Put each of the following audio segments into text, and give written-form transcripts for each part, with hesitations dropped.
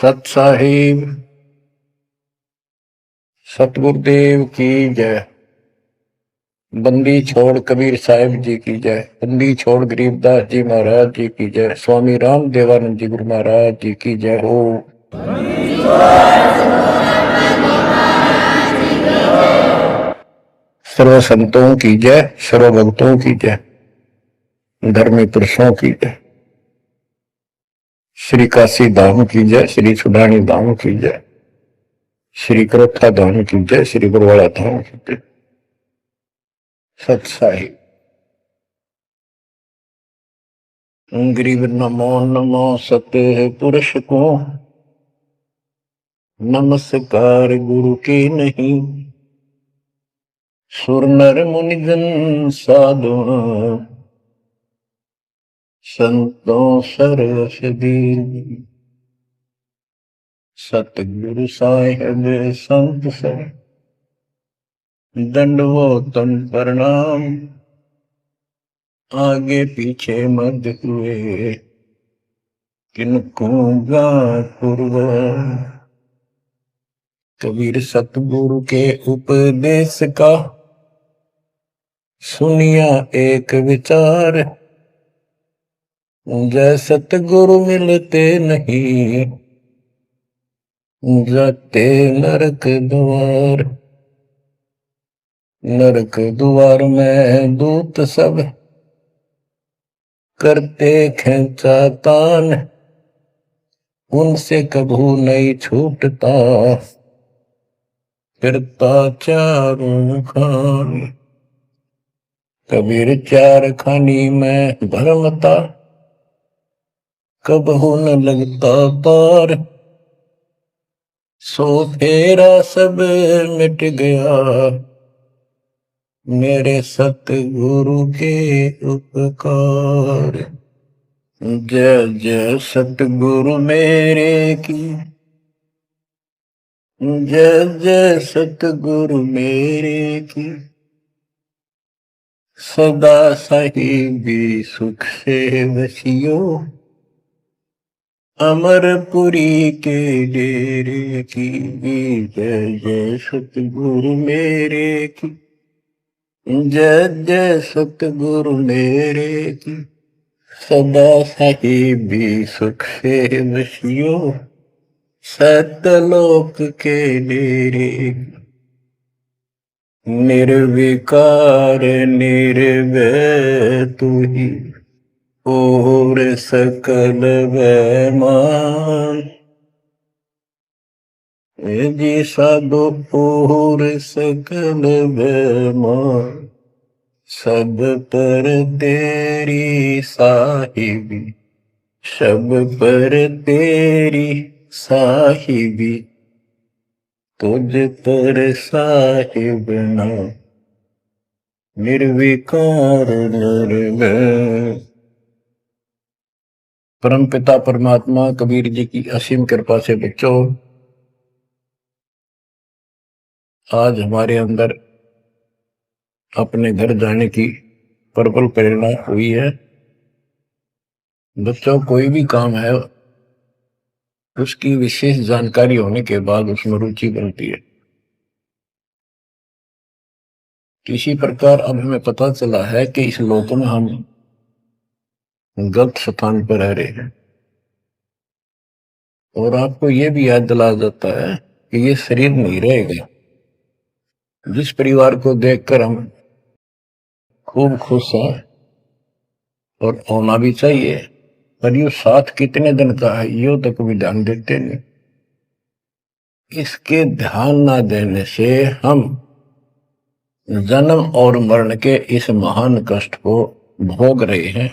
सत साहिब सतगुरुदेव की जय। बंदी छोड़ कबीर साहिब जी की जय। बंदी छोड़ गरीबदास जी महाराज जी की जय। स्वामी राम देवानंद जी गुरु महाराज जी की जय हो। सर्व संतों की जय, सर्व भक्तों की जय, धर्मी पुरुषों की जय। श्री काशी धाम की जय, श्री सुडानी धाम की जय, श्री करोथा धाम की जय, श्री बरवाड़ा धाम की जय। सत साहिब गरीब नमो नमो सत्य पुरुष को, नमस्कार गुरु के नहीं। सुर नर मुनिजन साधु, संतों सरस दीन। सतगुरु साहिब संत सब, दंडवतन प्रणाम। आगे पीछे मत हुए, किनको पूर्व। कबीर सतगुरु के उपदेश का, सुनिया एक विचार। जय सतगुरु मिलते नहीं, जाते नरक द्वार। नरक द्वार में दूत सब, करते खेचा तान। उनसे कभू नहीं छूटता, फिरता चारों खान। कबीर चार खानी में भरमता, कबहू न लगता तार। सो फेरा सब मिट गया, मेरे सतगुरु के उपकार। जय जय सतगुरु मेरे की, जय जय सतगुरु मेरे की। सदा साहिबी सुख से वसियो, अमरपुरी के डेरे की। जय जय सतगुरु मेरे की, जय जय सतगुरु मेरे की। सदा साहिबी सुख से वसियो, सतलोक के डेरे। निर्विकार निर्भय तू ही, और सकल वैमान। जी साधो और सकल वैमान। सब पर तेरी साहिबी, सब पर तेरी साहिबी। तुझ पर साहिब नाम, निर्विकार निर्भय। परम पिता परमात्मा कबीर जी की असीम कृपा से बच्चों, आज हमारे अंदर अपने घर जाने की प्रबल प्रेरणा हुई है। बच्चों, कोई भी काम है उसकी विशेष जानकारी होने के बाद उसमें रुचि बनती है। किसी प्रकार अब हमें पता चला है कि इस लोक में हम गलत स्थान पर रह रहे हैं, और आपको यह भी याद दिलाया जाता है कि ये शरीर नहीं रहेगा। जिस परिवार को देखकर हम खूब खुश हैं और होना भी चाहिए, पर ये साथ कितने दिन का है यो तक भी ध्यान देते नहीं। इसके ध्यान ना देने से हम जन्म और मरण के इस महान कष्ट को भोग रहे हैं,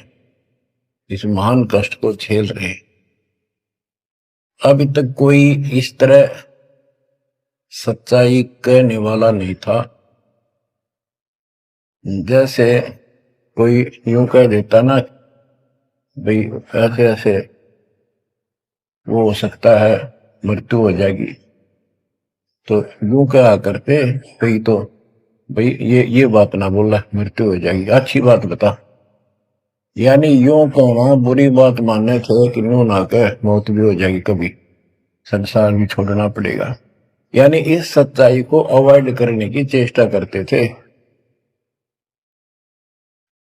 इस महान कष्ट को झेल रहे हैं। अभी तक कोई इस तरह सच्चाई कहने वाला नहीं था। जैसे कोई यूं कह देता ना, भाई ऐसे ऐसे वो हो सकता है, मृत्यु हो जाएगी, तो यूं कहा करते भाई, तो भाई ये बात ना बोला, मृत्यु हो जाएगी, अच्छी बात बता। यानी यूं कहना बुरी बात मानने थे कि यूं ना कह, मौत भी हो जाएगी कभी। संसार भी छोड़ना पड़ेगा। यानी इस सच्चाई को अवॉइड करने की चेष्टा करते थे।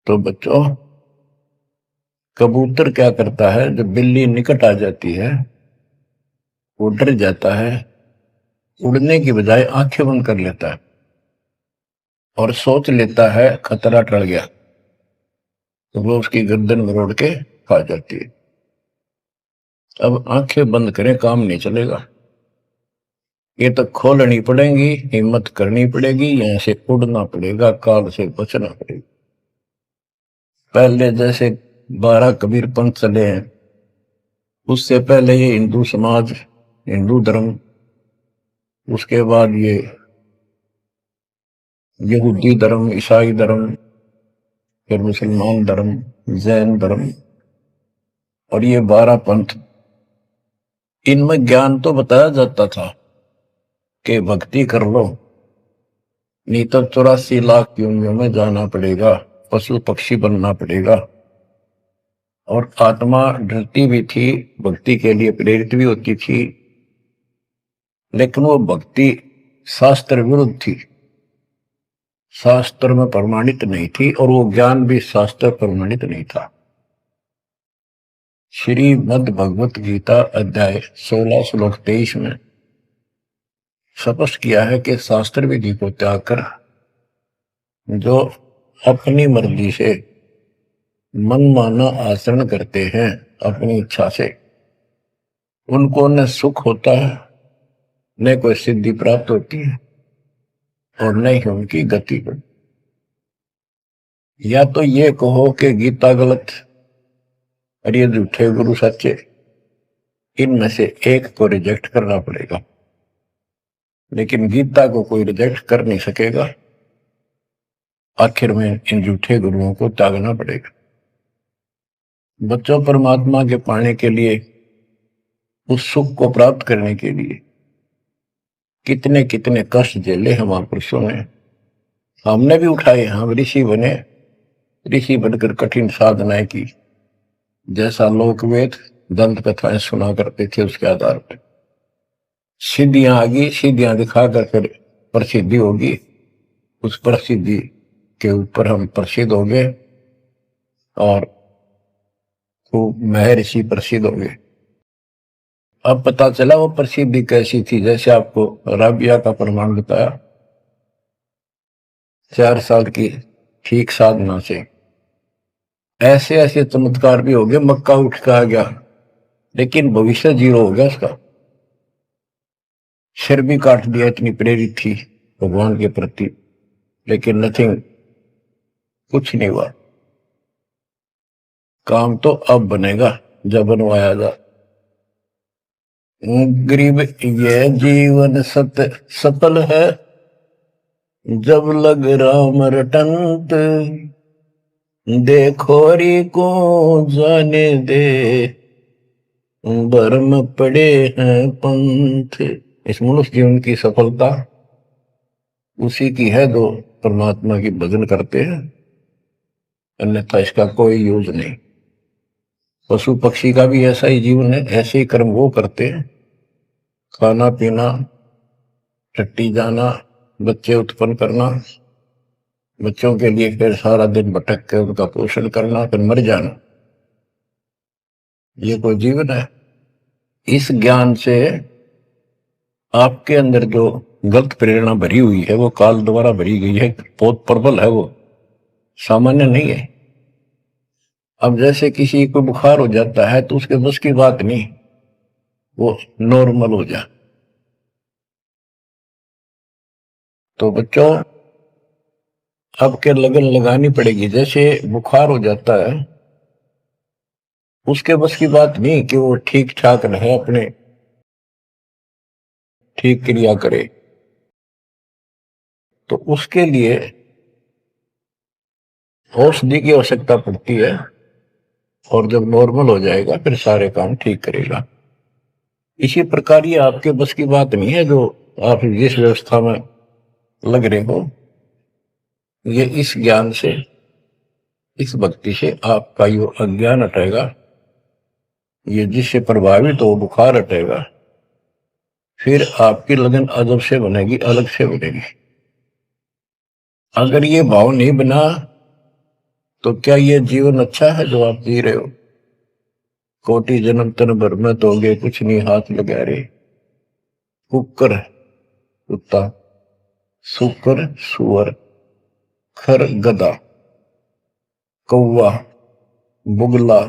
तो बच्चों, कबूतर क्या करता है, जब बिल्ली निकट आ जाती है वो डर जाता है, उड़ने की बजाय आंखें बंद कर लेता है और सोच लेता है खतरा टल गया, तो वो उसकी गर्दन मरोड़ के खा जाती है। अब आंखें बंद करें काम नहीं चलेगा, ये तो खोलनी पड़ेगी, हिम्मत करनी पड़ेगी, यहां से उड़ना पड़ेगा, काल से बचना पड़ेगा। पहले जैसे 12 कबीर पंथ चले हैं, उससे पहले ये हिंदू समाज, हिंदू धर्म, उसके बाद ये यहूदी धर्म, ईसाई धर्म, फिर मुसलमान धर्म, जैन धर्म, और ये 12 पंथ, इनमें ज्ञान तो बताया जाता था कि भक्ति कर लो, नहीं तो 84 लाख योनियों में जाना पड़ेगा, पशु पक्षी बनना पड़ेगा। और आत्मा डरती भी थी, भक्ति के लिए प्रेरित भी होती थी, लेकिन वो भक्ति शास्त्र विरुद्ध थी, शास्त्र में प्रमाणित नहीं थी, और वो ज्ञान भी शास्त्र प्रमाणित नहीं था। श्रीमद् भगवत गीता अध्याय 16 श्लोक 23 में स्पष्ट किया है कि शास्त्र विधि को त्याग कर जो अपनी मर्जी से मनमाना आचरण करते हैं अपनी इच्छा से, उनको न सुख होता है, न कोई सिद्धि प्राप्त होती है, और न ही उनकी गति बढ़ती। या तो ये कहो कि गीता गलत और ये झूठे गुरु सच्चे, इनमें से एक को रिजेक्ट करना पड़ेगा, लेकिन गीता को कोई रिजेक्ट कर नहीं सकेगा। आखिर में इन झूठे गुरुओं को त्यागना पड़ेगा। बच्चों, परमात्मा के पाने के लिए, उस सुख को प्राप्त करने के लिए कितने कितने कष्ट झेले हैं महापुरुषों ने, हमने भी उठाए। हम ऋषि बने, ऋषि बनकर कठिन साधनाएं की, जैसा लोकवेद दंत कथाएं सुना करते थे, उसके आधार पर सिद्धियां आ गई, सिद्धियां दिखाकर फिर प्रसिद्धि होगी, उस प्रसिद्धि के ऊपर हम प्रसिद्ध हो गए और खूब महर्षि प्रसिद्ध हो गए। अब पता चला वो प्रसिद्धि कैसी थी, जैसे आपको राबिया का प्रमाण बताया, 4 साल की ठीक साधना से ऐसे ऐसे चमत्कार भी हो गए, मक्का उठ के आ गया, लेकिन भविष्य जीरो हो गया उसका, सिर भी काट दिया, इतनी प्रेरित थी भगवान के प्रति, लेकिन नथिंग, कुछ नहीं हुआ। काम तो अब बनेगा जब बनवाया जा। गरीब ये जीवन सफल है, जब लग राम रटंत, देखोरी को जाने दे, भरम पड़े हैं पंथ। इस मनुष्य जीवन की सफलता उसी की है जो परमात्मा की भजन करते हैं, अन्यथा इसका कोई यूज नहीं। पशु पक्षी का भी ऐसा ही जीवन है, ऐसे ही कर्म वो करते हैं, खाना पीना, टट्टी जाना, बच्चे उत्पन्न करना, बच्चों के लिए फिर सारा दिन भटक के उनका पोषण करना, फिर मर जाना, ये कोई जीवन है? इस ज्ञान से आपके अंदर जो गलत प्रेरणा भरी हुई है वो काल द्वारा भरी गई है, बहुत प्रबल है, वो सामान्य नहीं है। अब जैसे किसी को बुखार हो जाता है तो उसके बस की बात नहीं वो नॉर्मल हो जाए। तो बच्चों, आपके लगन लगानी पड़ेगी। जैसे बुखार हो जाता है, उसके बस की बात नहीं कि वो ठीक ठाक रहे, अपने ठीक क्रिया करे, तो उसके लिए औषधि की आवश्यकता पड़ती है, और जब नॉर्मल हो जाएगा फिर सारे काम ठीक करेगा। इसी प्रकार ये आपके बस की बात नहीं है जो आप जिस व्यवस्था में लग रहे हो, ये इस ज्ञान से, इस भक्ति से आपका यो अज्ञान हटेगा, ये जिससे प्रभावित हो बुखार हटेगा, फिर आपकी लगन अदब से बनेगी, अलग से बनेगी। अगर ये भाव नहीं बना तो क्या ये जीवन अच्छा है जो आप जी रहे हो? कोटि जन्म तन भर में दोगे कुछ नहीं हाथ लगा रे। कुकर कुत्ता, सुकर सुअर, खर गधा, कौवा बुगला,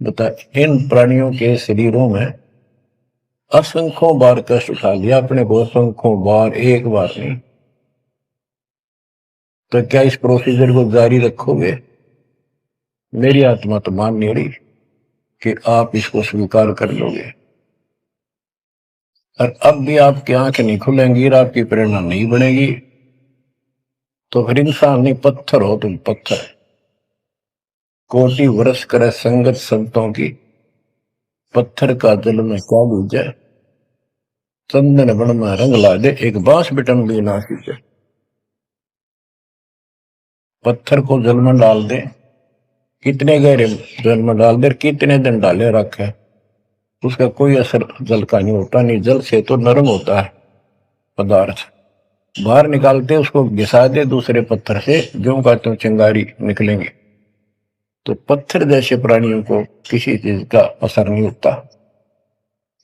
बता इन प्राणियों के शरीरों में असंख्यों बार कष्ट उठा लिया अपने को, असंख्यों बार, एक बार नहीं। तो क्या इस प्रोसीजर को जारी रखोगे? मेरी आत्मा तो मान नहीं रही कि आप इसको स्वीकार कर लोगे। और अब भी आपकी आंखें नहीं खुलेंगी और आपकी प्रेरणा नहीं बनेगी, तो फिर इंसान नहीं, पत्थर हो तुम, पत्थर। कोटि वर्ष करे संगत संतों की, पत्थर का जल में क्या बूझे। चंदन बन में रंग ला दे, एक बांस बिटन भी ना सीखे। पत्थर को जल में डाल दे, कितने गहरे जल में डाल दे, कितने दिन डाले रखे, उसका कोई असर जल का नहीं होता। नहीं, जल से तो नरम होता है पदार्थ। बाहर निकालते उसको घिसा दे दूसरे पत्थर से, जो का त्यों चिंगारी निकलेंगे। तो पत्थर जैसे प्राणियों को किसी चीज का असर नहीं होता।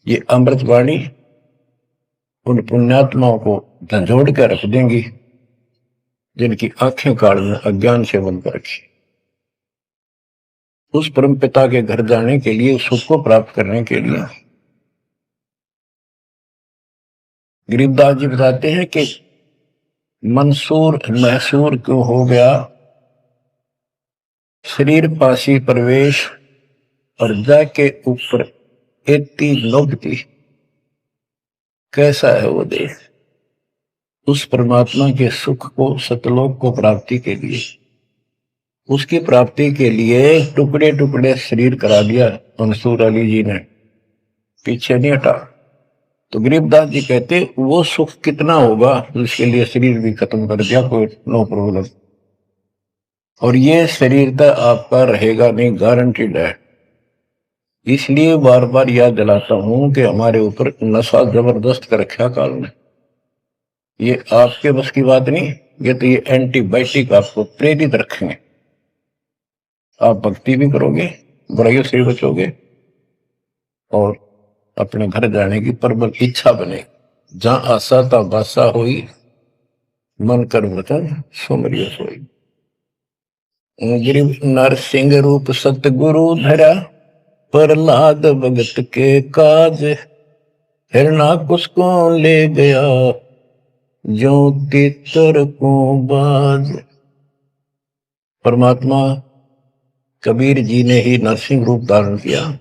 ये अमृतवाणी उन पुण्यात्माओं को झंझोड़ कर रख देंगी जिनकी आंखें काल में अज्ञान से बंद कर रखी। उस परम पिता के घर जाने के लिए, सुख को प्राप्त करने के लिए, गरीबदास जी बताते हैं कि मंसूर मैसूर क्यों हो गया, शरीर पासी प्रवेश और जाके ऊपर एती नोबती। कैसा है वो देश? उस परमात्मा के सुख को, सतलोक को प्राप्ति के लिए, उसकी प्राप्ति के लिए टुकड़े टुकड़े शरीर करा दिया मंसूर अली जी ने, पीछे नहीं हटा। तो गरीबदास जी कहते वो सुख कितना होगा जिसके लिए शरीर भी खत्म कर दिया, कोई नो प्रॉब्लम। और ये शरीर तो आपका रहेगा नहीं, गारंटीड है। इसलिए बार बार याद दिलाता हूं कि हमारे ऊपर नशा जबरदस्त कर रखा काल ने। ये आपके बस की बात नहीं, ये तो ये एंटीबायोटिक आपको प्रेरित रखेंगे। आप भक्ति भी करोगे, बुराइयों से भी बचोगे, और अपने घर जाने की प्रबल इच्छा बने। जहां आशा ता बासा हुई, मन कर वचन सुमरियो सोई। गिरिव नरसिंह रूप सतगुरु धरा, प्रहलाद भगत के काज। हिरणाकुश को ले गया, जो तितर को बाज। परमात्मा कबीर जी ने ही नरसिंह रूप धारण किया।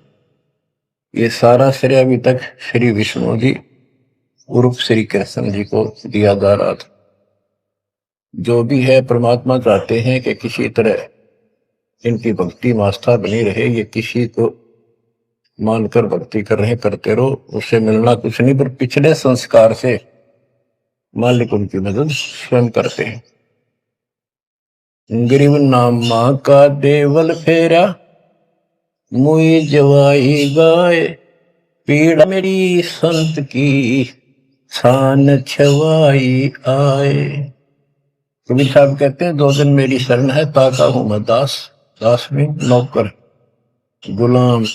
ये सारा श्रेय अभी तक श्री विष्णु जी उर्फ श्री कृष्ण जी को दिया जा रहा था। जो भी है, परमात्मा चाहते हैं कि किसी तरह इनकी भक्ति में आस्था बनी रहे। ये किसी को मानकर भक्ति कर रहे, करते रहो, उससे मिलना कुछ नहीं, पर पिछले संस्कार से मालिक उनकी मदद स्वयं करते हैं। गरीब नामा का देवल फेरा, मुई जवाई गाय। पीड़ा मेरी संत की, छान छवाई आए। कबीर साहब कहते हैं, दो दिन मेरी शरण है, ताका हूं मैं दास। दास में नौकर, गुलाम,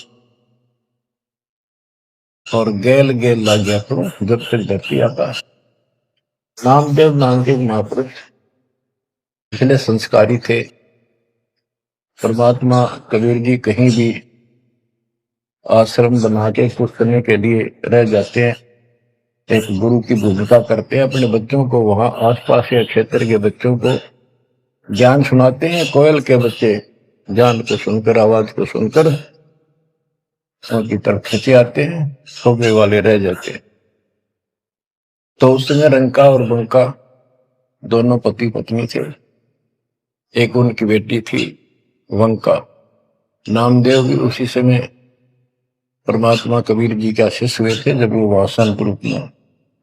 और गेल गेल लग गया करूं जब तक धरती आकाश। नामदेव नाम के महापुरुष पिछले संस्कारी थे। परमात्मा कबीर जी कहीं भी आश्रम बना के कुछ करने के लिए रह जाते हैं, एक गुरु की भूमिका करते हैं। अपने बच्चों को, वहां आसपास के क्षेत्र के बच्चों को ज्ञान सुनाते हैं। कोयल के बच्चे ज्ञान को सुनकर, आवाज को सुनकर उनकी तरफ खींचे आते हैं, सोने वाले रह जाते हैं। तो उस समय रंका और बंका दोनों पति पत्नी थे। एक उनकी बेटी थी वंका। नामदेव भी उसी समय परमात्मा कबीर जी के शिष्य हुए थे जब वो वासन रूप में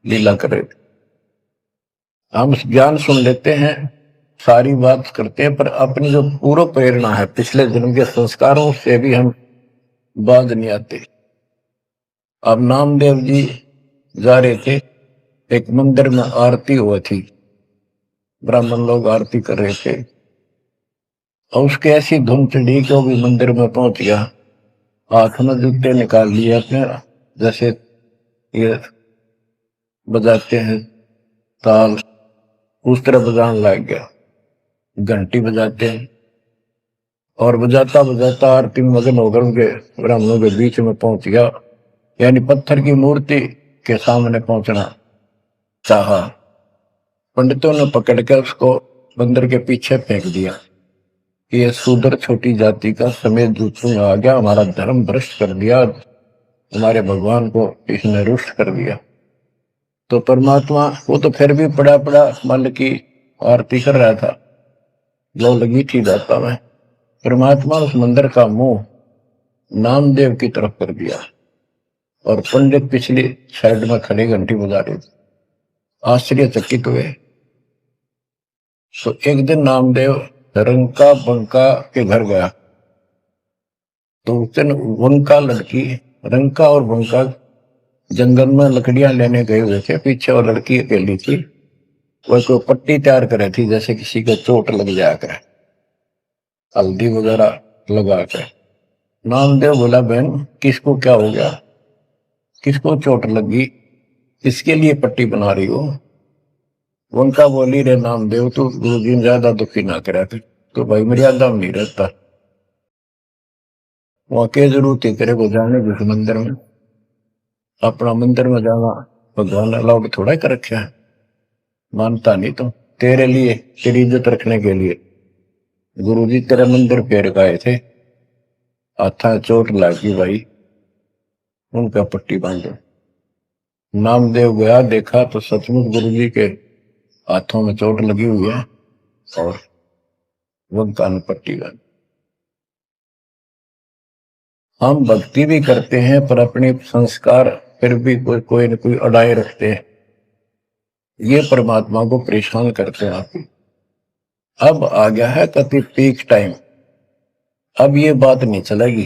लीला कर रहे थे। हम ज्ञान सुन लेते हैं, सारी बात करते हैं, पर अपनी जो पूर्व प्रेरणा है, पिछले जन्म के संस्कारों से भी हम बाज नहीं आते। अब नामदेव जी जा रहे थे, एक मंदिर में आरती हुई थी, ब्राह्मण लोग आरती कर रहे थे, और उसके ऐसी धुन चढ़ी कि वो भी मंदिर में पहुंच गया। हाथ में जूते निकाल लिए अपने, जैसे ये बजाते हैं ताल, उस तरह बजाने लग गया, घंटी बजाते हैं, और बजाता बजाता आरती में मगन होकर उनके ब्राह्मणों के बीच में पहुंच गया, यानी पत्थर की मूर्ति के सामने पहुंचना चाहा। पंडितों ने पकड़ कर उसको मंदिर के पीछे फेंक दिया कि ये शूद्र छोटी जाति का समेत दूसरों में आ गया, हमारा धर्म भ्रष्ट कर दिया, हमारे भगवान को इसने रुष्ट कर दिया। तो परमात्मा वो तो फिर भी पड़ा पड़ा मन की आरती कर रहा था, लो लगी थी दाता में। परमात्मा उस मंदिर का मुंह नामदेव की तरफ कर दिया, और पंडित पिछली साइड में खड़े घंटी बजा रहे थे, आश्चर्यचकित हुए। तो एक दिन नामदेव रंका बंका के घर गया, तो उस दिन वंका लड़की, रंका और बंका जंगल में लकड़ियां लेने गए हुए थे, पीछे और लड़की अकेली थी, वह कोई पट्टी तैयार करे थी, जैसे किसी को चोट लग जाया करे, हल्दी वगैरह लगा कर। नामदेव बोला, बहन किसको क्या हो गया, किसको चोट लगी, किसके लिए पट्टी बना रही हो? उनका बोली, रे नामदेव तू गुरु जी ज्यादा दुखी ना करा कर, तो भाई मर्यादा में नहीं रहता, वहां के जरूरत है तेरे को जाने जिस मंदिर में, अपना मंदिर में जाना भगवान अलाउड थोड़ा कर रखा है, मानता नहीं तो तेरे लिए, तेरी इज्जत रखने के लिए गुरु जी तेरे मंदिर फेर गए थे, हाथा चोट लगी भाई, उनका पट्टी बांधो। नामदेव गया, देखा तो सचमुच गुरु जी के हाथों में चोट लगी हुई है, और उनका पट्टी बांध। हम भक्ति भी करते हैं पर अपने संस्कार फिर भी कोई न कोई अड़ाए रखते हैं, ये परमात्मा को परेशान करते हैं। आप अब आ गया है कति पीक टाइम, अब ये बात नहीं चलेगी।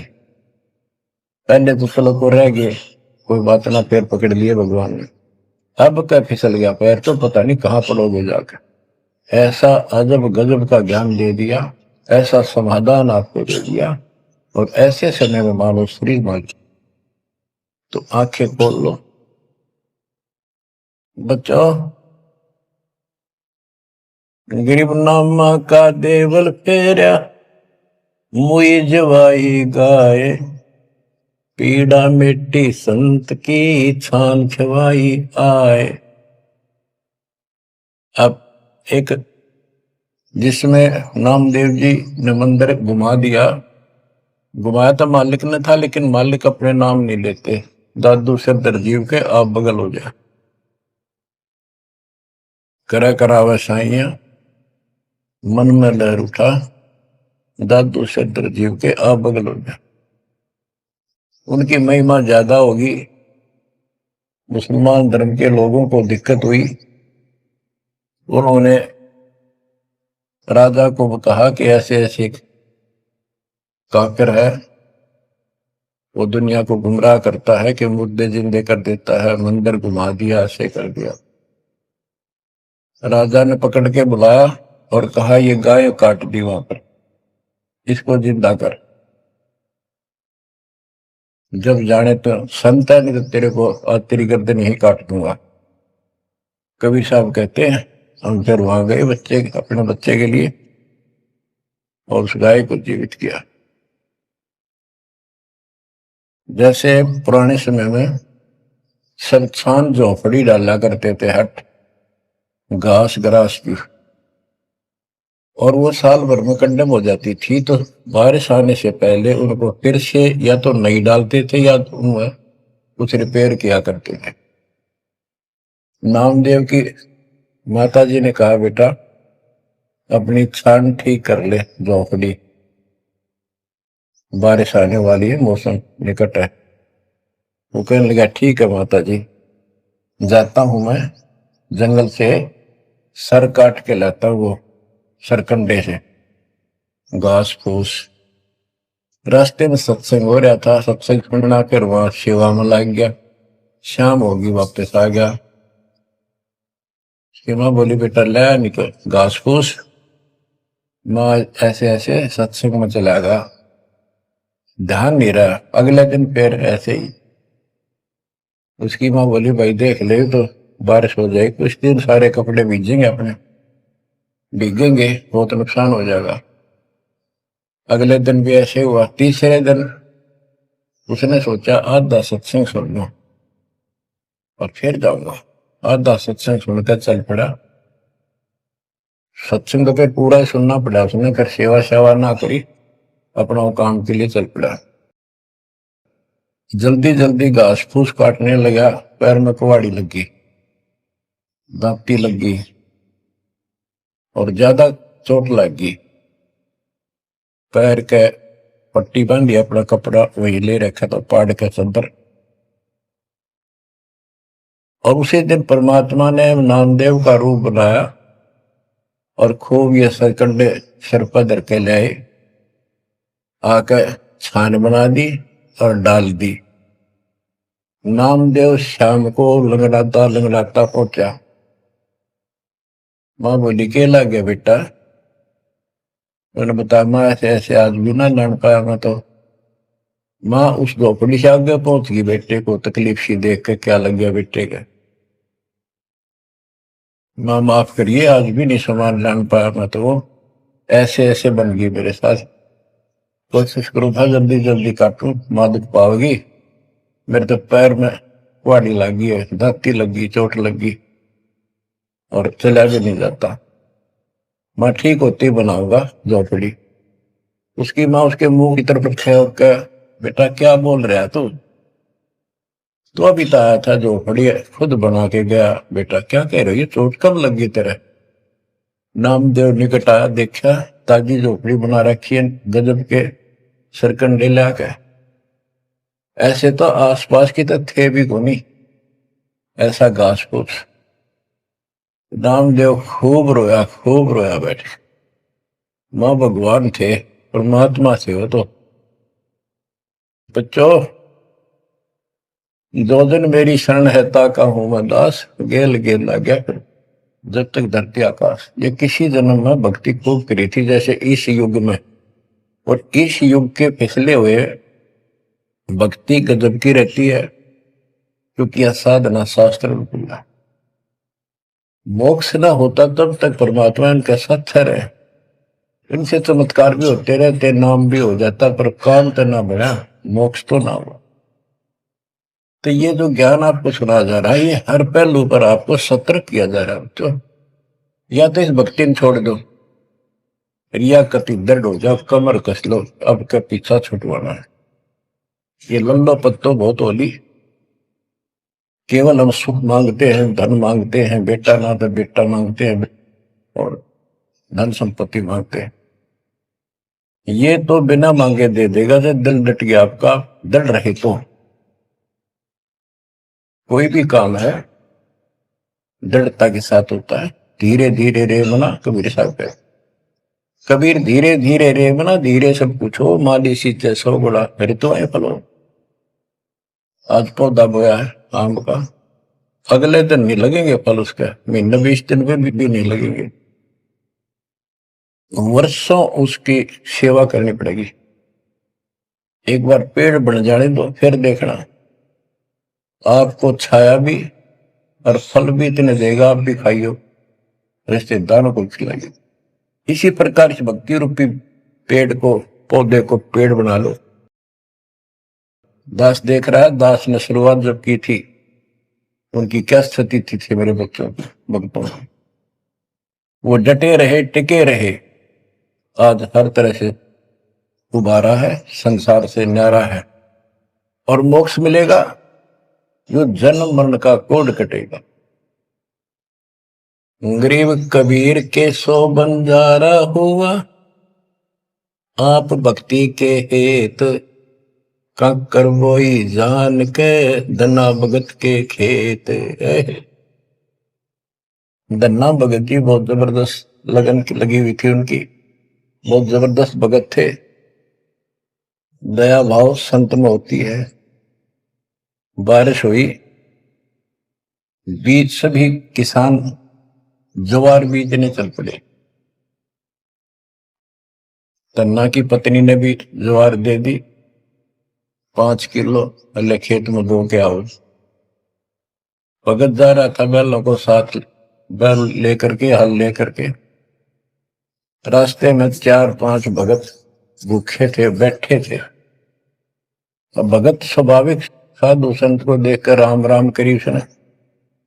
पहले तो चलो को रह गए, कोई बात ना, पैर पकड़ लिए भगवान ने, अब क्या फिसल गया पैर तो पता नहीं कहां पड़ोगे जाकर। ऐसा अजब गजब का ज्ञान दे दिया, ऐसा समाधान आपको दे दिया, और ऐसे समय में मानो शरीर मान, तो आंखें खोल लो बच्चों। गरीब नामा का देवल फेरा, मुई जवाई गाय, पीड़ा मिट्टी संत की छान छवाई आए। अब एक जिसमें नामदेव जी ने मंदिर घुमा दिया, घुमाया तो मालिक ने था, लेकिन मालिक अपने नाम नहीं लेते, दादू से दरजीव के आप बगल हो जाए, करा करावा साइया मन में लहर उठा, दादू से दरजीव के आप बगल हो जाए। उनकी महिमा ज्यादा होगी, मुसलमान धर्म के लोगों को दिक्कत हुई, उन्होंने राजा को कहा कि ऐसे ऐसे काफिर है, वो दुनिया को गुमराह करता है कि मुर्दे जिंदे कर देता है, मंदिर घुमा दिया, ऐसे कर दिया। राजा ने पकड़ के बुलाया और कहा, ये गाय काट दी वहां पर, इसको जिंदा कर, जब जाने तो संत है, नहीं तो तेरे को आज तेरी गर्दन यही काट दूंगा। कबीर साहब कहते हैं, हम फिर वहां गए बच्चे, अपने बच्चे के लिए, और उस गाय को जीवित किया। जैसे पुराने समय में संस्थान झोपड़ी डाला करते थे, हट घास ग्रास की, और वो साल भर में कंडम हो जाती थी, तो बारिश आने से पहले उनको फिर से या तो नहीं डालते थे या तो उनमें कुछ रिपेयर किया करते थे। नामदेव की माता जी ने कहा, बेटा अपनी छान ठीक कर ले झोपड़ी, बारिश आने वाली है, मौसम निकट है। वो कहने लगा, ठीक है माता जी, जाता हूं मैं जंगल से सर काट के लाता हूं, वो सरकंडे से घास फूस। रास्ते में सत्संग हो रहा था, सत्संग सुनना, फिर वहां सेवा में लग गया। शाम होगी, वापस आ गया। उसकी माँ बोली बेटा ले निकल घास फूस। माँ ऐसे ऐसे सत्संग में चला गया, ध्यान नहीं रहा। अगले दिन फिर ऐसे ही। उसकी माँ बोली भाई देख ले तो बारिश हो जाएगी, कुछ दिन सारे कपड़े भीजेंगे, अपने भीगेंगे, बहुत नुकसान हो जाएगा। अगले दिन भी ऐसे हुआ। तीसरे दिन उसने सोचा आधा सत्संग सुन लो और फिर जाऊंगा। आधा सत्संग सुनकर चल पड़ा। सत्संग तो फिर पूरा ही सुनना पड़ा उसने, फिर सेवा सेवा ना करी, अपना काम के लिए चल पड़ा। जल्दी जल्दी घास फूस काटने लगा, पैर में कुहाड़ी लगी, दांती लगी और ज्यादा चोट लगी। पैर के पट्टी बांधी, अपना कपड़ा वही ले रखा था पाड़ के चंदर। और उसी दिन परमात्मा ने नामदेव का रूप बनाया और खूब ये सरकंडे सिर पर धर के ले आए, आकर छान बना दी और डाल दी। नामदेव शाम को लंगड़ाता लंगड़ाता पहुंचा। माँ बोली के ला गया बेटा? मैंने बताया माँ ऐसे ऐसे आज भी ना लड़ पाया मैं तो। माँ उस झोपड़ी से आगे पहुंच गई, बेटे को तकलीफ सी देख के क्या लग गया बेटे के। माँ माफ करिए आज भी नहीं सामान लान पाया मैं तो, वो ऐसे ऐसे बन गई मेरे साथ। कोशिश करूँ था जल्दी जल्दी काटूं, माँ दुख पाओगी। मेरे तो पैर में कुहाड़ी लगी है, दांती लगी, चोट लगी और चला भी नहीं जाता। माँ ठीक होती बनाऊंगा झोपड़ी। उसकी माँ उसके मुंह की तरफ खेव के बेटा क्या बोल रहा तू? तो अभी तो आया था झोपड़ी खुद बना के गया। बेटा क्या कह रहे हो, ये चोट कब लगी तेरे? नामदेव निकट आया, देखा ताजी झोपड़ी बना रखी है गजब के सरकंडे लाके। ऐसे तो आसपास की तो थे भी कोनी ऐसा घास फूस। नामदेव खूब रोया बैठे। मां भगवान थे, परमात्मा थे वो तो। बच्चों दो दिन मेरी शरण है ताका हूं मैं दास, गेल गेल ला गया फिर जब तक धरती आकाश। ये किसी जन्म में भक्ति खूब करी थी जैसे इस युग में, और इस युग के पिछले हुए भक्ति गजब की रहती है, क्योंकि यह साधना शास्त्र में मिला। मोक्ष न होता तब तक परमात्मा इनके साथ रहे, इनसे चमत्कार भी होते रहते, नाम भी हो जाता, पर काम तो ना बढ़ा, मोक्ष तो ना हुआ। तो ये जो ज्ञान आपको सुना जा रहा है, ये हर पहलू पर आपको सतर्क किया जा रहा है। तो या तो इस भक्ति में छोड़ दो, रिया कति दर्द हो जाओ, कमर कस लो, अब का पीछा छुटवाना है। ये लल्लो पत्तो बहुत होली, केवल हम सुख मांगते हैं, धन मांगते हैं, बेटा ना तो बेटा मांगते हैं और धन संपत्ति मांगते हैं। ये तो बिना मांगे दे देगा जब दिल डट गया आपका। डर रहे तो कोई भी काम है दृढ़ता के साथ होता है। धीरे धीरे रे मना, कबीर साहब कहते। कबीर धीरे धीरे रे मना, धीरे सब पूछो, माली सींचे सौ गुड़ा फिर तो आए फलो। आज पौधा बोया है आम का, अगले दिन नहीं लगेंगे फल उसके, महीने 20 दिन में भी नहीं लगेंगे, वर्षों उसकी सेवा करनी पड़ेगी। एक बार पेड़ बन जाने दो, फिर देखना आपको छाया भी और फल भी इतने देगा, आप भी खाइयो, रिश्तेदारों को खिलाइए। इसी प्रकार इस भक्ति रूपी पेड़ को, पौधे को पेड़ बना लो। दास देख रहा है, दास ने शुरुआत जब की थी उनकी क्या स्थिति थी मेरे बच्चों भक्तों की। वो डटे रहे, टिके रहे, आज हर तरह से उबारा है, संसार से न्यारा है और मोक्ष मिलेगा। जो जन्म मरण का कोड कटेगा। गरीब कबीर के सो बंजारा हुआ, आप भक्ति के हेत कंकर बोई जान के, धना भगत के खेत। धन्ना भगत जी बहुत जबरदस्त लगन की लगी हुई थी उनकी, बहुत जबरदस्त भगत थे। दया भाव संत में होती है। बारिश हुई, बीज सभी किसान ज्वार बीजने चल पड़े। तन्ना की पत्नी ने भी ज्वार दे दी 5 किलो, अल्ले खेत में बो के आओ। भगत जा रहा था बैलों को साथ, बैल लेकर के, हल लेकर के। रास्ते में 4-5 भगत भूखे थे, बैठे थे। अब भगत स्वाभाविक साधु संत को देखकर राम राम करी, उसने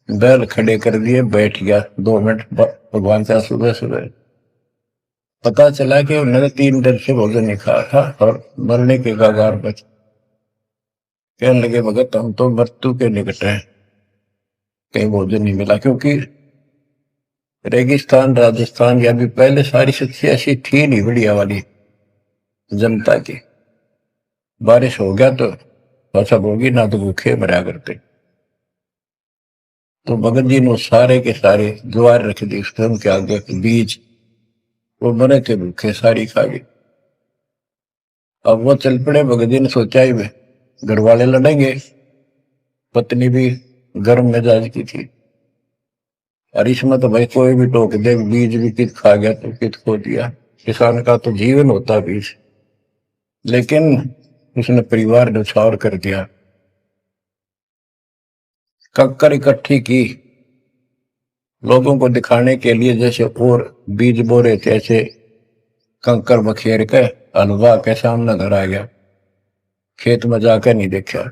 बैल खड़े कर दिए, बैठ गया 2 मिनट भगवान से। सुबह सुबह पता चला कि उन्होंने 3 दिन से भोजन नहीं खाया था और मरने के कगार पर। कहने लगे भगत हम तो मृत्यु के निकट हैं, कहीं भोजन नहीं मिला। क्योंकि रेगिस्तान राजस्थान या भी पहले सारी स्थिति ऐसी थी नहीं बढ़िया वाली जनता की। बारिश हो गया तो फसल होगी, ना तो भूखे मरा करते। तो भगत जी ने सारे के सारे ज्वार रख दी उसके उनके आगे, बीज, वो मरे थे भूखे, सारी खा गए। अब वो चल पड़े। भगत जी ने सोचा ही वे घर वाले लड़ेंगे, पत्नी भी गर्म मिजाज की थी, और इसमें तो भाई कोई भी टोक दे, बीज भी कित खा गया तो कित खो दिया। किसान का तो जीवन होता बीज। लेकिन उसने परिवार न्यौछावर कर दिया। कक्कर इकट्ठी की लोगों को दिखाने के लिए, जैसे और बीज बो रहे थे ऐसे कंकर बखेर के हलवा के सामने घर आ गया, खेत में जाकर नहीं देखा।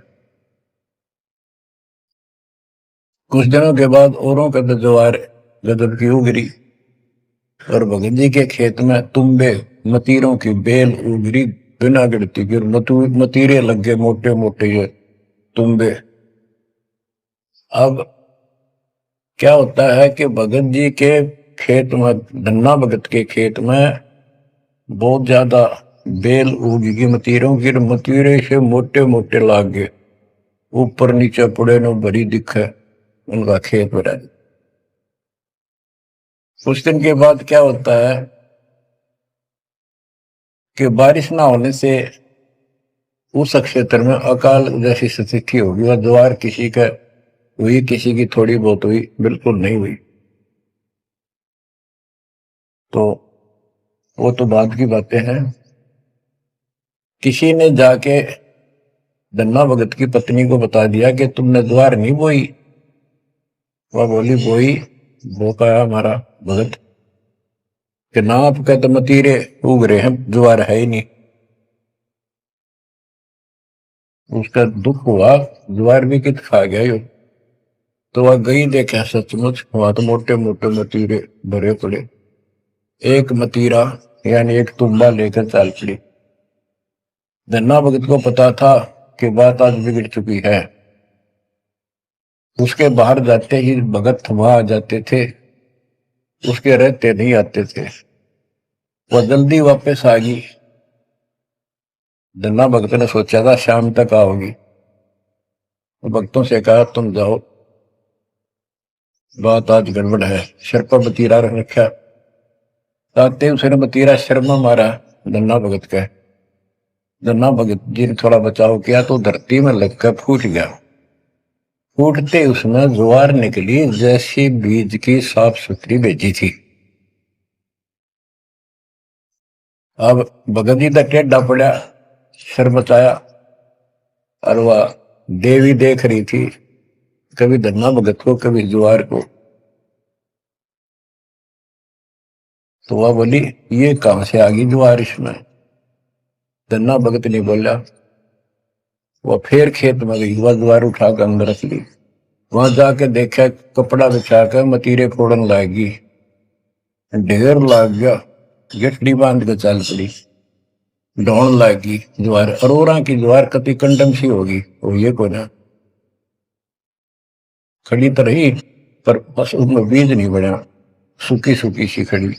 कुछ दिनों के बाद औरों के तो ज्वार गजब की उगरी, और भगत जी के खेत में तुम्बे मतीरों की बेल उगरी बिना गिरती की, मतीरे लग गए मोटे मोटे ये तुम्बे। अब क्या होता है कि भगत जी के खेत में, धन्ना भगत के खेत में बहुत ज्यादा बेल उगी मतीरों की, मतीरे से मोटे मोटे लाग गए, ऊपर नीचे पड़े न भरी दिखे उनका खेत भरा। कुछ दिन के बाद क्या होता है कि बारिश ना होने से उस क्षेत्र में अकाल जैसी स्थिति होगी, वह ज्वार किसी का हुई, किसी की थोड़ी बहुत हुई, बिल्कुल नहीं हुई। तो वो तो बाद की बातें हैं। किसी ने जाके धन्ना भगत की पत्नी को बता दिया कि तुमने ज्वार नहीं बोई। वह बोली बोई, वो कहा हमारा भगत कि ना आपके तो मतीरे उग रहे हैं, ज्वार है ही नहीं। उसका दुख हुआ, ज्वार भी कित खा गया यो। तो वह गई, देखा सचमुच वहां तो मोटे मोटे मतीरे भरे पड़े। एक मतीरा यानी एक तुम्बा लेकर चल पड़ी। धन्ना भगत को पता था कि बात आज बिगड़ चुकी है। उसके बाहर जाते ही भगत वहां आ जाते थे, उसके रहते नहीं आते थे। वह जल्दी वापस आ गई। धन्ना भगत ने सोचा था शाम तक आओगी। भक्तों से कहा तुम जाओ, बात आज गड़बड़ है। सिर पर मतीरा रख रखा, आते उसने मतीरा सिर में मारा धन्ना भगत का। धन्ना भगत जी ने थोड़ा बचाव किया तो धरती में लगकर फूट गया। फूटते उसमें ज्वार निकली जैसी बीज की साफ सुथरी भेजी थी। अब भगत जी तक टेढ़ा पड़ा, सिर बचाया, और वह देवी देख रही थी, कभी धन्ना भगत को कभी ज्वार को। तो वह बोली ये कहां से आ गई ज्वार इसमें। धन्ना भगत नहीं बोला। वह फिर खेत में गई, वह ज्वार उठाकर अंदर रख ली। वहां जाके देखा कपड़ा बिछाकर मतीरे फोड़न लागी, ढेर लाग गया। गठड़ी बांध के चल पड़ी, ढोण लागी ज्वार। अरोरा की ज्वार कति कंडम सी होगी, वो ये को ना खड़ी तो रही, पर बस उसमें बीज नहीं बना, सूखी सूखी सी खड़ी।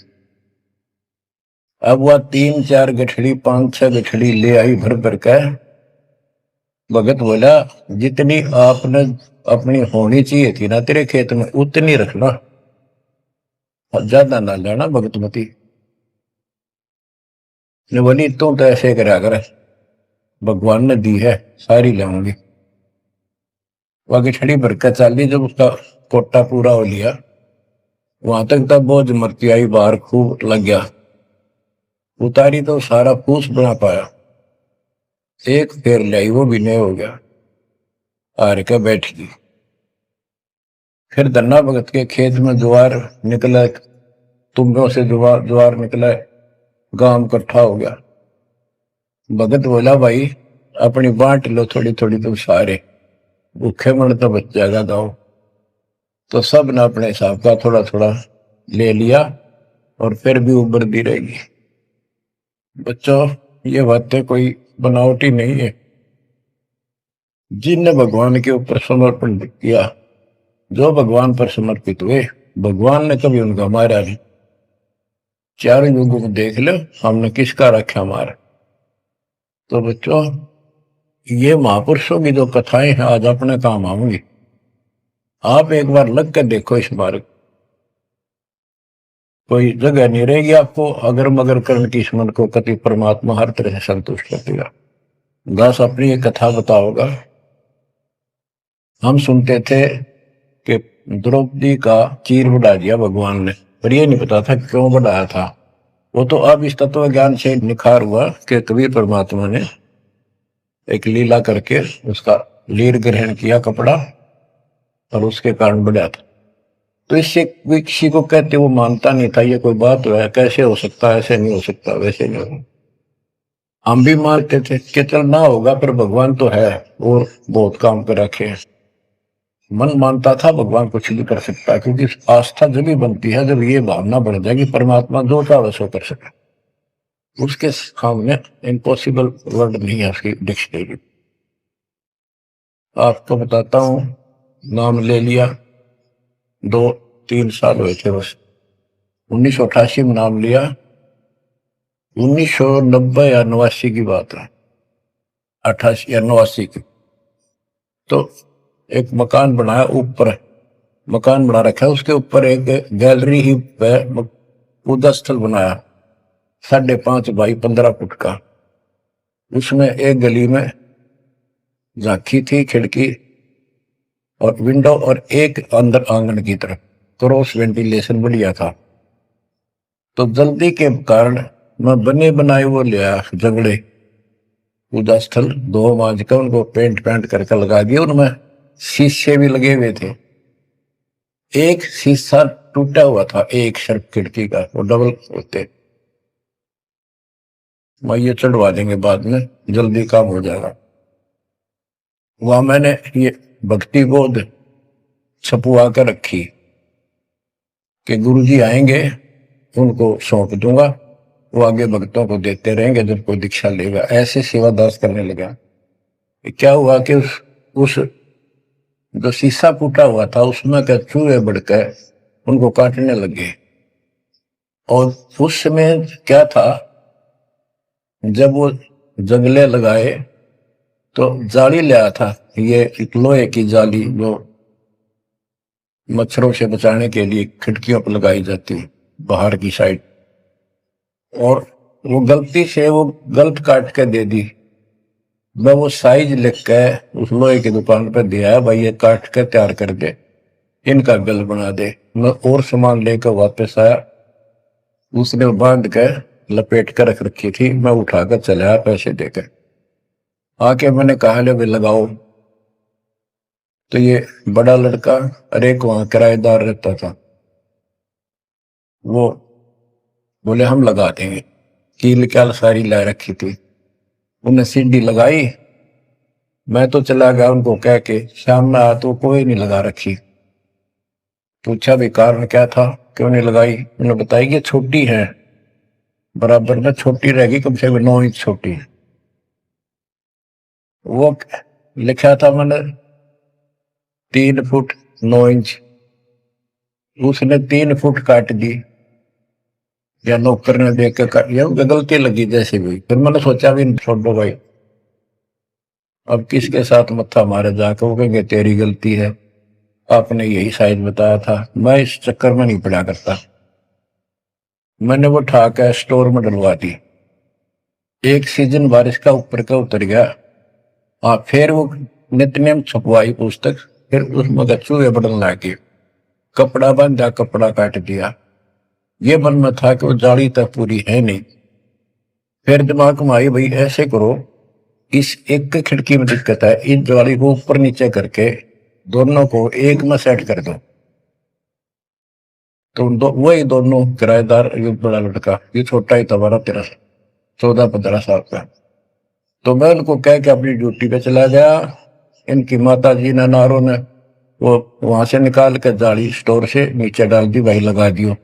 अब वह 3-4 गठड़ी 5-6 गठड़ी ले आई भर भर के। भगत बोला जितनी आपने अपनी होनी चाहिए थी ना तेरे खेत में उतनी रखना, ज्यादा ना लेना। भगतमती ने बोली तू तो ऐसे करा कर, भगवान ने दी है सारी लाऊंगी। वहां की छड़ी भर कर चाली, जब उसका कोटा पूरा हो लिया वहां तक तब बोझ मरती आई बाहर खूब लग गया, उतारी तो सारा पूछ बना पाया, एक फेर लाई वो भी नहीं हो गया, हार के बैठ गई। फिर धन्ना भगत के खेत में ज्वार निकला, तुम्बों से ज्वार ज्वार निकला, गांव इकट्ठा हो गया। भगत बोला भाई अपनी बांट लो थोड़ी थोड़ी, तुम सारे भूखे मर तो बच जाएगा गाँव। तो सब ने अपने हिसाब का थोड़ा थोड़ा ले लिया और फिर भी उबरती रहेगी। बच्चों ये बातें कोई बनावटी नहीं है। जिनने भगवान के ऊपर समर्पण किया, जो भगवान पर समर्पित हुए, भगवान ने कभी उनका मारा नहीं। चारों युगों को देख लो हमने किसका रखा मारा। तो बच्चों ये महापुरुषों की जो कथाएं हैं आज अपने काम आऊंगी। आप एक बार लग कर देखो इस मार्ग, कोई जगह नहीं रहेगी आपको अगर मगर करने की, इस मन को कति परमात्मा हर तरह से संतुष्ट कर देगा। दास अपनी एक कथा बताओगा। हम सुनते थे कि द्रौपदी का चीर बढ़ा दिया भगवान ने, पर ये नहीं पता था क्यों बढ़ाया था। वो तो अब इस तत्व ज्ञान से निखार हुआ कि कबीर परमात्मा ने एक लीला करके उसका लीर ग्रहण किया कपड़ा और उसके कारण बढ़ा था। तो इससे किसी को कहते वो मानता नहीं था, ये कोई बात है, कैसे हो सकता है, ऐसे नहीं हो सकता, वैसे नहीं हो। हम भी मानते थे कि चल ना होगा पर भगवान तो है और बहुत काम कर रखे हैं। मन मानता था भगवान कुछ भी कर सकता है, क्योंकि आस्था जब भी बनती है जब ये भावना बढ़ जाएगी परमात्मा जो चाहे सो कर सके। उसके सामने इम्पॉसिबल वर्ड नहीं है उसकी डिक्शनरी। आपको बताता हूं, नाम ले लिया, 2-3 साल हुए थे बस। 1988 में नाम लिया, 1990 या 89 की बात है, 88 या 89 की। तो एक मकान बनाया, ऊपर मकान बना रखा है, उसके ऊपर एक गैलरी ही पूजा स्थल बनाया, 5.5 बाई 15 फुट का। उसमें एक गली में झांकी थी, खिड़की और विंडो, और एक अंदर आंगन की तरफ क्रॉस वेंटिलेशन बढ़िया था। तो जल्दी के कारण मैं बने बनाए वो लिया जगड़े, पूजा स्थल 2 मांझ का उनको पेंट करके लगा दिया। उनमें शीशे भी लगे हुए थे, एक शीशा टूटा हुआ था एक शर्फ खिड़की का, वो डबल होते। मैं ये चढ़वा देंगे बाद में, जल्दी काम हो जाएगा। वहां मैंने ये भक्ति बोध छपुआ कर रखी कि गुरुजी आएंगे उनको सौंप दूंगा, वो आगे भक्तों को देते रहेंगे जब कोई दीक्षा लेगा। ऐसे सेवादास करने लगा। क्या हुआ कि उस जो शीशा फूटा हुआ था उसमें क्या चूहे बढ़कर उनको काटने लगे। और उस समय क्या था, जब वो जंगले लगाए तो जाली लाया था, ये एक लोहे की जाली जो मच्छरों से बचाने के लिए खिड़कियों पर लगाई जाती है बाहर की साइड। और वो गलती से वो गलत काट के दे दी। मैं वो साइज लिख के उस लोहे की दुकान पर दिया, भाई ये काट के तैयार कर दे, इनका बिल बना दे। मैं और सामान लेकर वापस आया, उसने बांध के लपेट कर रख रखी थी, मैं उठाकर चला पैसे देकर। आके मैंने कहा ले भाई लगाओ। तो ये बड़ा लड़का अरे वहां किराएदार रहता था, वो बोले हम लगा देंगे, कील क्या सारी ला रखी थी। उन्हें सीढ़ी लगाई, मैं तो चला गया उनको कह के, शाम में आया तो कोई नहीं लगा रखी। पूछा भी कारण क्या था, क्यों नहीं लगाई। उन्होंने बताई कि छोटी है, बराबर में छोटी रहेगी, कम से कम 9 इंच छोटी। वो लिखा था मैंने 3 फुट 9 इंच, उसने 3 फुट काट दी, या नौकर ने देख के काट दिया, गलती लगी जैसे भी। फिर मैंने सोचा भी छोड़ो भाई, अब किसके साथ मत्था मारे जाकर, वो कहेंगे तेरी गलती है, आपने यही साइज बताया था। मैं इस चक्कर में नहीं पड़ा करता। मैंने वो उठा कर स्टोर में डलवा दी। एक सीजन बारिश का ऊपर का उतर गया, फिर वो नित्य नेम छपवाई पुस्तक, फिर उसमें चूहे बढ़ने लगे, कपड़ा बांधा, कपड़ा काट दिया। ये मन में था कि वो जाली तक पूरी है नहीं। फिर दिमाग में आई, भाई ऐसे करो, इस एक खिड़की में दिक्कत है, इस जाली को ऊपर नीचे करके दोनों को एक में सेट कर दो। तो वही दोनों किराएदार, ये बड़ा लड़का, ये छोटा ही था, 12-13 14-15 साल का। तो मैं उनको कह के अपनी ड्यूटी पे चला गया। इनकी माता जी ने, नारों ने, वो वहां से निकाल कर जाली स्टोर से नीचे डाल दी, भाई लगा दियो।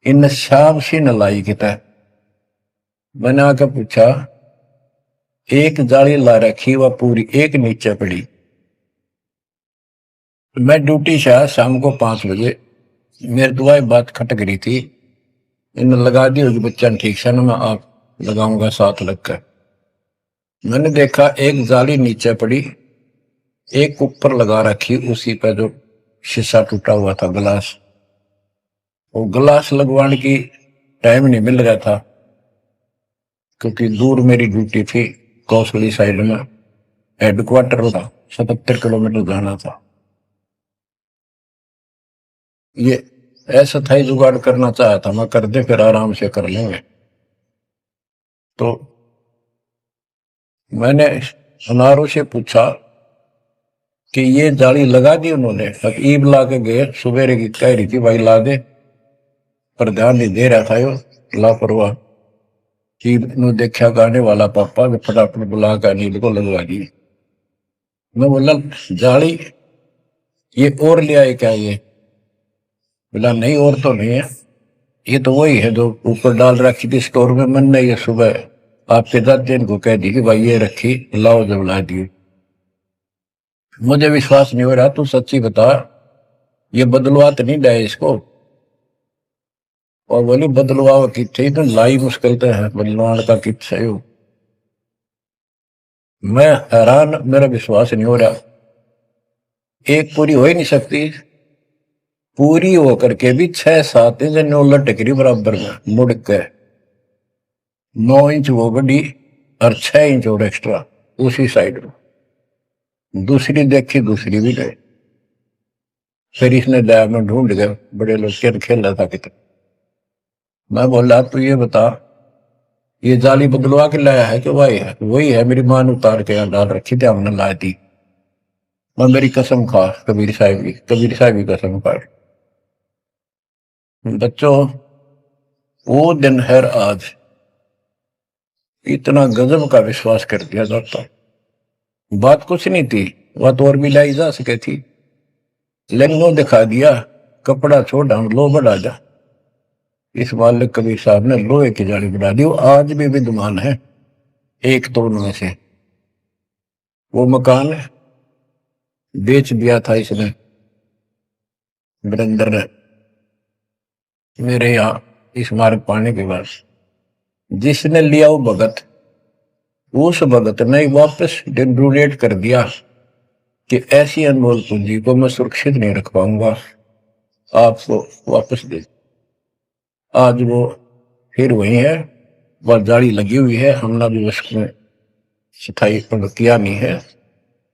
इन शाम सी न लाई किता। मैंने आकर पूछा, एक जाली ला रखी, वह पूरी एक नीचे पड़ी। मैं ड्यूटी से आया शाम को 5 बजे, मेरे दुआएं बात खटक रही थी। इन लगा दी होगी बच्चा ने, ठीक से ना, मैं आप लगाऊंगा साथ लगकर। मैंने देखा एक जाली नीचे पड़ी, एक ऊपर लगा रखी, उसी पे जो शीशा टूटा हुआ था, गिलास। वो गिलास लगवाने की टाइम नहीं मिल रहा था, क्योंकि दूर मेरी ड्यूटी थी, कौशली साइड में हेडक्वार्टर था, 77 किलोमीटर जाना था। ये ऐसा था ही, जुगाड़ करना चाहा था मैं, कर दे फिर आराम से कर लेंगे। तो मैंने अनारों से पूछा कि ये जाली लगा दी उन्होंने? ईब ला के गए, सुबेरे की कह रही थी भाई ला दे, पर ध्यान नहीं दे रहा था यो, लापरवाह। ईब ने देखा गाने वाला पापा, फटाफट बुला कर नील को लगवा दी। मैं बोला जाली ये और ले आए क्या? ये बोला नहीं, और तो नहीं है, ये तो वही है जो ऊपर डाल रखी थी स्टोर में। मैंने ये सुबह आपके दादा को कह दी कि भाई ये रखी, लाओ, जब ला दी। मुझे विश्वास नहीं हो रहा, तू सच्ची बता, ये बदलवा तो नहीं लाए इसको? और बोली बदलवा किथे, तो लाई मुश्किल तो है, बदलवान का कित है। मैं हैरान, मेरा विश्वास नहीं हो रहा। एक पूरी हो ही नहीं सकती, पूरी होकर के भी 6-7 इंच नौ लटक रही बराबर में मुड़ के। 9 इंच वो बड़ी और 6 इंच और एक्स्ट्रा उसी साइड में। दूसरी देखी, दूसरी भी नहीं। फिर इसने लैब में ढूंढ गए, बड़े लोग खेल रहा था कितना। मैं बोला तू ये बता, ये जाली बदलवा के लाया है कि वही है? वही है, मेरी मां ने उतार के यहाँ डाल रखी थी, हमने ला दी। मैं मेरी कसम खा, कबीर साहब की कसम खा। बच्चों, वो दिन है आज, इतना गजब का विश्वास कर दिया जाता। बात कुछ नहीं थी, बात और भी लाई जा सके थी, लेंगो दिखा दिया, कपड़ा छोड़, हम लो बढ़ा जा। इस मालिक कबीर साहब ने लोहे की जाली बढ़ा दी। वो आज भी विद्यमान है, एक तो उनमें से। वो मकान बेच दिया था इसने, वीरेंद्र ने, मेरे यहाँ इस मार्ग पाने के बाद। जिसने लिया वो भगत, उस भगत ने वापस डोनेट कर दिया कि ऐसी अनमोल पूंजी को मैं सुरक्षित नहीं रख पाऊंगा, आपको वापस दे। आज वो फिर वही है, वह जाली लगी हुई है, हमने भी उसमें सफाई किया नहीं है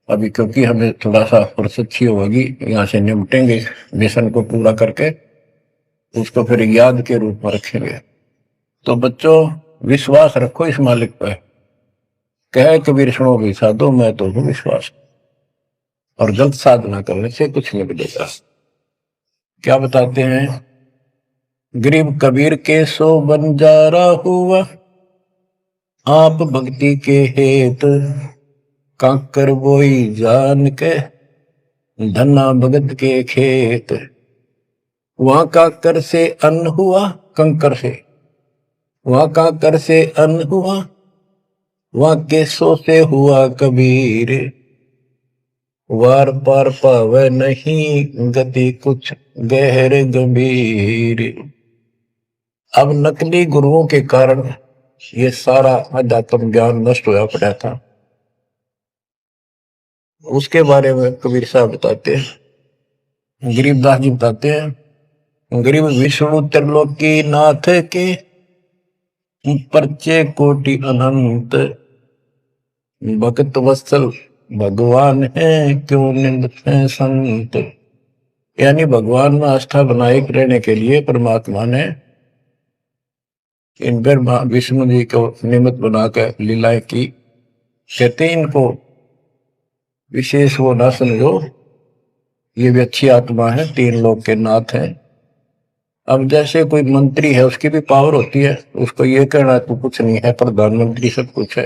अभी, क्योंकि हमें थोड़ा सा फुर्सत अच्छी होगी, यहाँ से निपटेंगे मिशन को पूरा करके, उसको फिर याद के रूप में रखेंगे। तो बच्चों, विश्वास रखो इस मालिक पर। कहे कबीर सुनो भी साधो, मैं तो हूँ विश्वास, और गलत साधना करने से कुछ नहीं मिलेगा। क्या बताते हैं, गरीब कबीर के सो बंजारा हुआ, आप भक्ति के हेत, काकर बोई जान के, धना भगत के खेत। वहां काकर से अन्न हुआ, कंकर से, वहां काकर से अन्न हुआ, वहां केसों से हुआ कबीर। वार पार पावे नहीं, गति कुछ गहर गंभीर। अब नकली गुरुओं के कारण ये सारा अध्यात्म ज्ञान नष्ट होया पड़ा था। उसके बारे में कबीर साहब बताते हैं, गरीबदास जी बताते हैं, गरीब विष्णु त्रिलोकी नाथ के, परचे कोटि अनंत, भक्त वत्सल भगवान है क्यों निंदते हैं संत। यानी भगवान में आस्था बनाए रहने के लिए परमात्मा ने इन ब्रह्मा विष्णु जी को निमित्त बनाकर लीलाएं की। कहते इनको विशेष वो ना समझो, ये भी अच्छी आत्मा है, तीन लोक के नाथ हैं। अब जैसे कोई मंत्री है, उसकी भी पावर होती है, उसको ये कहना तो कुछ नहीं है, प्रधानमंत्री सब कुछ है,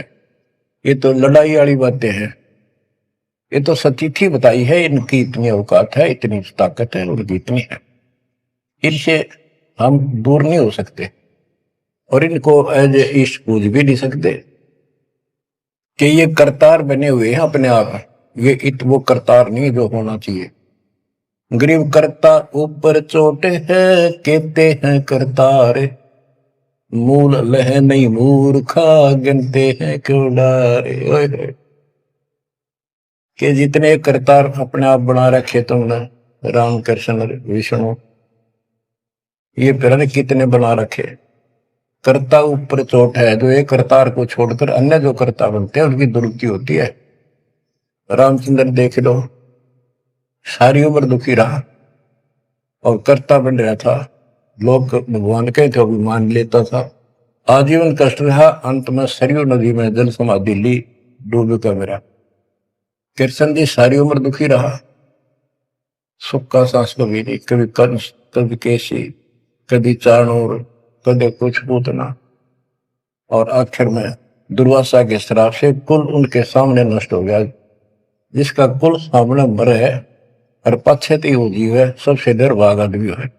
ये तो लड़ाई वाली बातें हैं। ये तो सतीथी बताई है, इनकी इतनी औकात है, इतनी ताकत है, उनकी इतनी है, इनसे हम दूर नहीं हो सकते और इनको एज ईस्ट पूज भी नहीं सकते कि ये करतार बने हुए हैं अपने आप। ये वो करतार नहीं जो होना चाहिए। गरीब करता ऊपर चोट है, कहते हैं करतार, मूल लह नहीं मूर्खा, गिनते हैं क्यों डारे। ओए कि जितने करतार अपने आप बना रखे तुमने, राम कृष्ण विष्णु, ये फिर कितने बना रखे। कर्ता ऊपर चोट है, जो एक करतार को छोड़कर अन्य जो कर्ता बनते हैं उनकी दुरुक्ति होती है। रामचंद्र देख लो, सारी उम्र दुखी रहा और कर्ता बन रहा था, लोग भगवान के थे भी मान लेता था, आजीवन कष्ट रहा, अंत में सरयू नदी में जल समाधि ली, डूब का मेरा। कृष्ण जी सारी उम्र दुखी रहा, सुख का सांस कभी नहीं, कभी कंस, कभी केसी, कभी चाणूर, कभी कुछ पूतना, और आखिर में दुर्वासा के श्राप से कुल उनके सामने नष्ट हो गया। जिसका कुल सामने मरे है और पश्चात वो जीव है, सबसे निर्भाग आदमी है।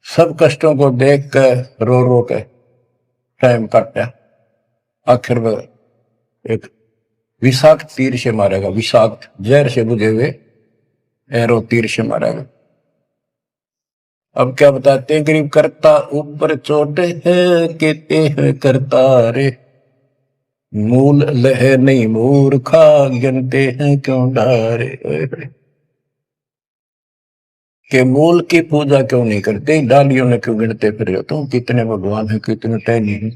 सब कष्टों को देख कर रो रो के टाइम काटा, आखिर में एक विषाक्त तीर से मारेगा, विषाक्त जहर से बुझे हुए एरो तीर से मारेगा। अब क्या बताते हैं, गरीब करता ऊपर चोट है, कहते हैं करतारे, मूल लह नहीं मूर्खा, गिनते हैं क्यों डारे। के मूल की पूजा क्यों नहीं करते, डालियों ने क्यों गिनते फिर हो तुम, कितने भगवान है, कितने टहनी है।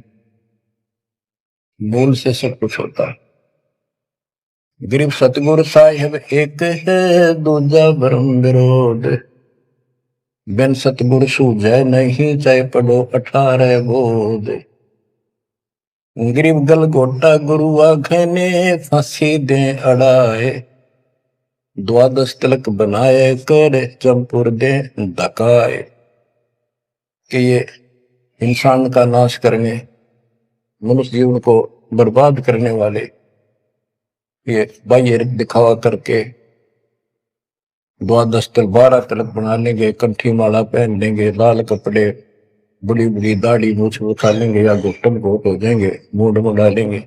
मूल से सब कुछ होता है। गरीब सतगुरु साहिब एक है, दूजा भरम विरोध, बिन सतगुरु सूझे नहीं, चाहे पढ़ो 18 बोध। गरीब गल गोटा गुरु आखने, फांसी दे अड़ाए, द्वादश तिलक बनाए कर, चंपुर दे धकाए। कि ये इंसान का नाश करने, मनुष्य जीवन को बर्बाद करने वाले, ये बाह्य दिखावा करके द्वादश तिलक 12 तिलक बना लेंगे, कंठी माला पहन लेंगे, लाल कपड़े, बड़ी बड़ी दाढ़ी मूछ उठा लेंगे या घुटन घोट हो जाएंगे, मूड मुड़ा लेंगे।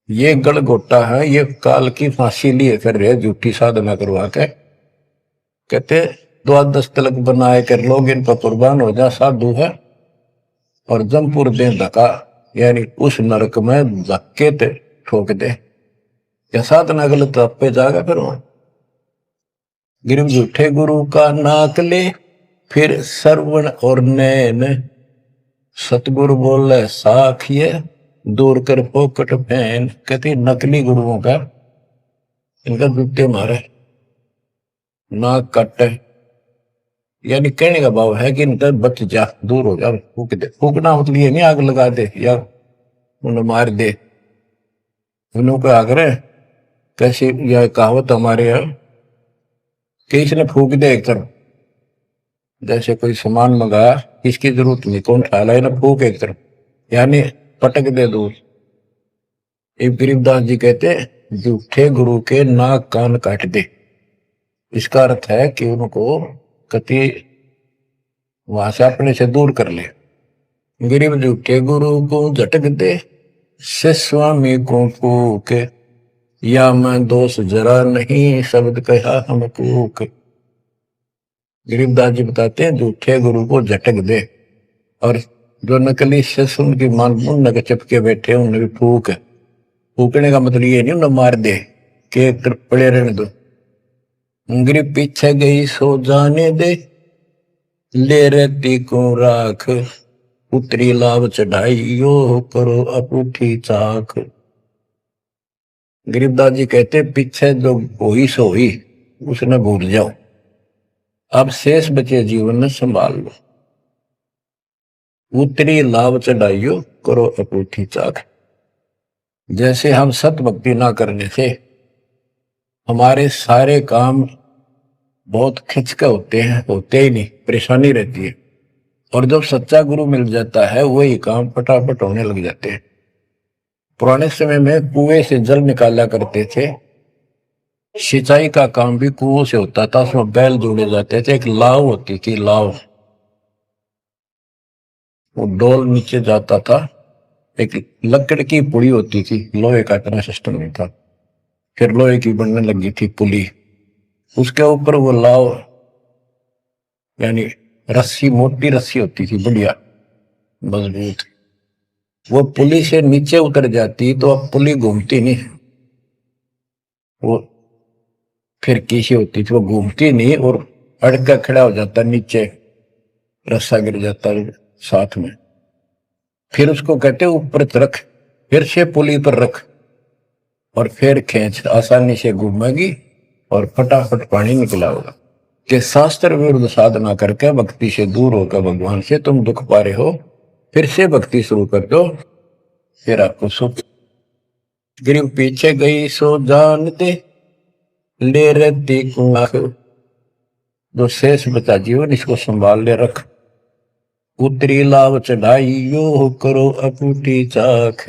ये गलगोटा है, ये काल की फांसी लिए कर रहे, झूठी साधना करवा के। कहते द्वादश तिलक बनाए कर लोग इन पर कुर्बान हो जा, साधु है, और जमपुर दे धक्का, यानी उस नरक में धक्के ते ठोक दे, या साधना गलत पे जाएगा फिर वहां। गिरव झूठे गुरु का नाक ले, फिर श्रवण और नैन, सतगुरु बोले साखिए, दूर कर पोकट फैन। कहते नकली गुरुओं का, इनका जूते मारे, नाक कट, यानी कहने का भाव है कि इनका बच जा, दूर हो जा, फूक दे। फूकना मतलब ये नहीं आग लगा दे या उन्हें मार दे, उन्होंने को आग रहे। कैसी यह कहावत हमारे यहाँ कि इसने फूक दे एक तरफ, जैसे कोई सामान मंगाया, इसकी जरूरत नहीं, कौन खा ला, ना फूक एक तरफ, यानी पटक दे दूर। एक गरीबदास जी कहते झूठे गुरु के नाक कान काट दे। इसका अर्थ है कि उनको कति वहां से अपने से दूर कर ले। गरीब झूठे गुरु को झटक दे, से स्वामी को फूक, या मैं दोष जरा नहीं, शब्द कहा हम कूक। गरीबदास जी बताते हैं झूठे गुरु को झटक दे, और जो नकली शिष्य उनकी मान उन चिपके बैठे उन्हें भी फूक। फूकने का मतलब ये नहीं उन्हें मार दे कि एक तरफ पड़े रहने दो। गरीब पीछे गई सो जाने दे, ले रहती को राख, उतरी लाभ चढ़ाई यो करो अपूठी चाक। गरीबदास जी कहते पीछे जो हुई सो हुई उसने भूल जाओ, अब शेष बचे जीवन में संभाल लो। उतरी लाभ चढ़ाइयो करो अपूठी चाक। जैसे हम सत भक्ति ना करने से हमारे सारे काम बहुत खिंच के होते ही नहीं, परेशानी रहती है। और जब सच्चा गुरु मिल जाता है वही काम फटाफट होने लग जाते हैं। पुराने समय में कुएं से जल निकाला करते थे, सिंचाई का काम भी कुओं से होता था, उसमें बैल जोड़े जाते थे, एक लाव होती थी लाव, वो डोल नीचे जाता था, एक लकड़ की पुली होती थी, लोहे का इतना सिस्टम नहीं था, फिर लोहे की बनने लगी थी पुली, उसके ऊपर वो लाव यानी रस्सी, मोटी रस्सी होती थी बढ़िया मजबूत, वो पुली से नीचे उतर जाती तो अब पुली घूमती नहीं, वो फिर कैसी होती थी, वो घूमती नहीं और अड़का खड़ा हो जाता, नीचे रस्सा गिर जाता साथ में, फिर उसको कहते ऊपर रख, फिर से पुली पर रख और फिर खींच, आसानी से घूमेगी और फटाफट पानी निकला होगा। कि शास्त्र विरुद्ध साधना करके भक्ति से दूर होकर भगवान से तुम दुख पा रहे हो, फिर से भक्ति शुरू कर दो, फिर आपको सुख। गिरिव पीछे गई सो जानते ले रहती कुआख। जो शेष बचा जीवन इसको संभाल ले रख। उतरी लाभ चढ़ाइयो करो अपूठी चाख।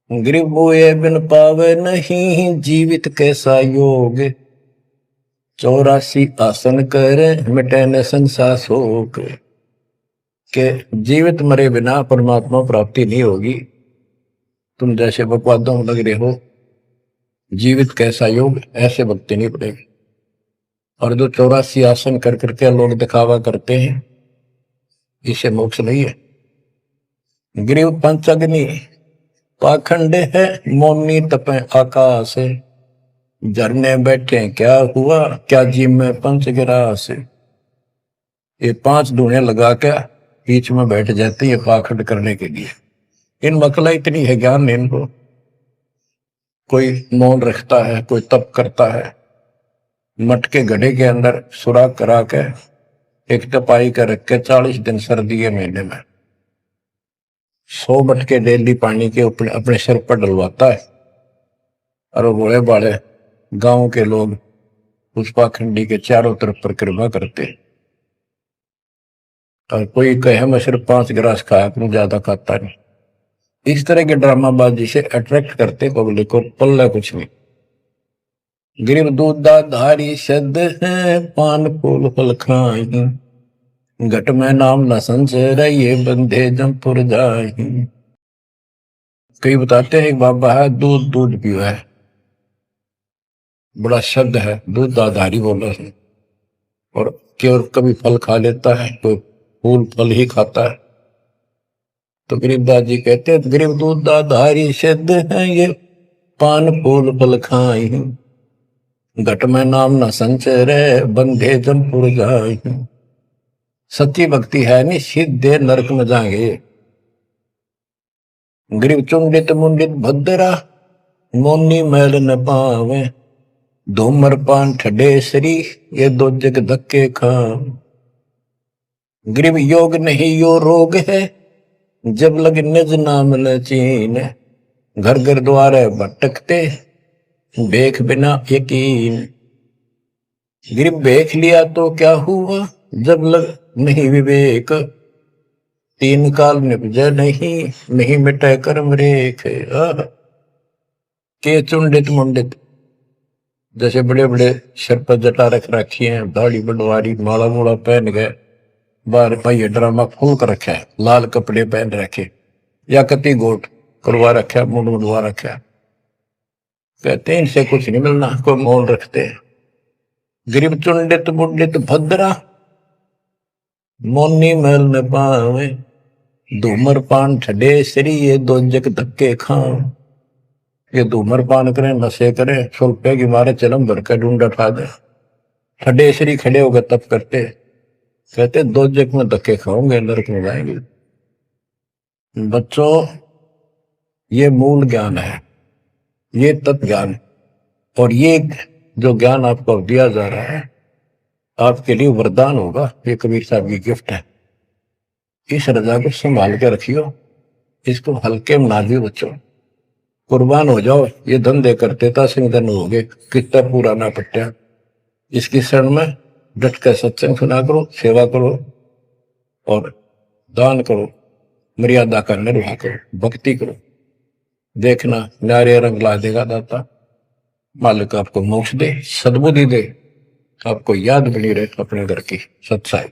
गिरिव बोए बिन पावे नहीं जीवित कैसा योग। 84 आसन करे मिटे न संसार शोक। के जीवित मरे बिना परमात्मा प्राप्ति नहीं होगी। तुम जैसे बकवादों में लग रहे हो, जीवित कैसा योग, ऐसे भक्ति नहीं पड़ेगी। और जो 84 आसन कर करके लोग दिखावा करते हैं, इसे मोक्ष नहीं है। गिरिव पंचअग्नि पाखंड है मौनी तपे आकाश। झरने बैठे क्या हुआ, क्या जी में पंच गिरास। ये 5 धूने लगा के बीच में बैठ जाती है पाखंड करने के लिए। इन मकला इतनी है ज्ञान नहीं इनको। कोई मौन रखता है, कोई तप करता है, मटके गड्ढे के अंदर सुराख करा के एक तपाई का रख के 40 दिन सर्दी के महीने में 100 मटके डेली पानी के अपने सिर पर डलवाता है। और वो बड़े बड़े गांव के लोग उस पाखंडी के चारों तरफ परिक्रमा करते हैं। और कोई कहे मैं सिर्फ 5 गिलास खाया करूं, ज्यादा खाता नहीं। इस तरह के ड्रामाबाजी से अट्रैक्ट करते पब्लिक को, पल्ला कुछ नहीं। गिरिव दूधा धारी शब्द है पान फूल फल खाई। घट में नाम न संचय ये बंधे जमपुर जाई। कई बताते हैं एक बाबा है दूध दूध पियो है, बड़ा शब्द है, दूध दाधारी बोला है। और केवल कभी फल खा लेता है, कोई फूल फल ही खाता है। तो गरीबदास जी कहते हैं गरीब दूध दाधारी शब्द है ये पान फूल फल खाई। घट में नाम न संचय रे बंधे जमपुर जाई। सच्ची भक्ति है नहीं सीधे नरक में जाएंगे। गरीब चुंडित मुंडित भद्रा मोनी मैल न पावे। धूमर पान ठडे सरी ये 2 जग धक्के खाम। गरीब योग नहीं यो रोग है जब लग निज नाम ल चीन। घर घर द्वारे भटकते देख बिना यकीन। गरीब देख लिया तो क्या हुआ जब लग नहीं विवेक। 3 काल निपजे नहीं मिटे कर्म रेख। के चुंडित मुंडित जैसे बड़े बड़े सिर पर जटा रख रखी है, दाढ़ी बड़वारी, माला मोला पहन गए, बाहर भाई ड्रामा खोल कर रखा है, लाल कपड़े पहन रखे या कति गोट करवा रखा, मुंड मुंडवा रखा। कहते हैं इनसे कुछ नहीं मिलना, कोई मौन रखते हैं। गरीब चुंडित मुंडित भद्रा मोनी मैल न पावे। धूमर पान ठडे सरी ये 2 जग धक्के खाओ। ये धूमर पान करें, नशे करें, 100 रुपए की मारे चलम भर कर ढूंढ उठा दे, ठडे सरी खड़े होकर तप करते, कहते 2 जग में धक्के खाओगे, नरक में जाएंगे। बच्चों ये मूल ज्ञान है। ये तत्व ज्ञान। और ये जो ज्ञान आपको दिया जा रहा है आपके लिए वरदान होगा, ये कबीर साहब की गिफ्ट है। इस रजा को संभाल के रखियो, इसको हल्के में ना दियो बच्चों, कुर्बान हो जाओ। ये धंधे करते था सिंह धन हो गए, कितना पुराना पट्टा। इसकी शरण में डट कर सत्संग सुना करो, सेवा करो और दान करो, मर्यादा का निर्वाह करो, भक्ति करो। देखना न्यारे रंग ला देगा दाता। मालिक आपको मोक्ष दे, सद्बुद्धि दे, आपको याद बनी रहे अपने घर की सच्चाई।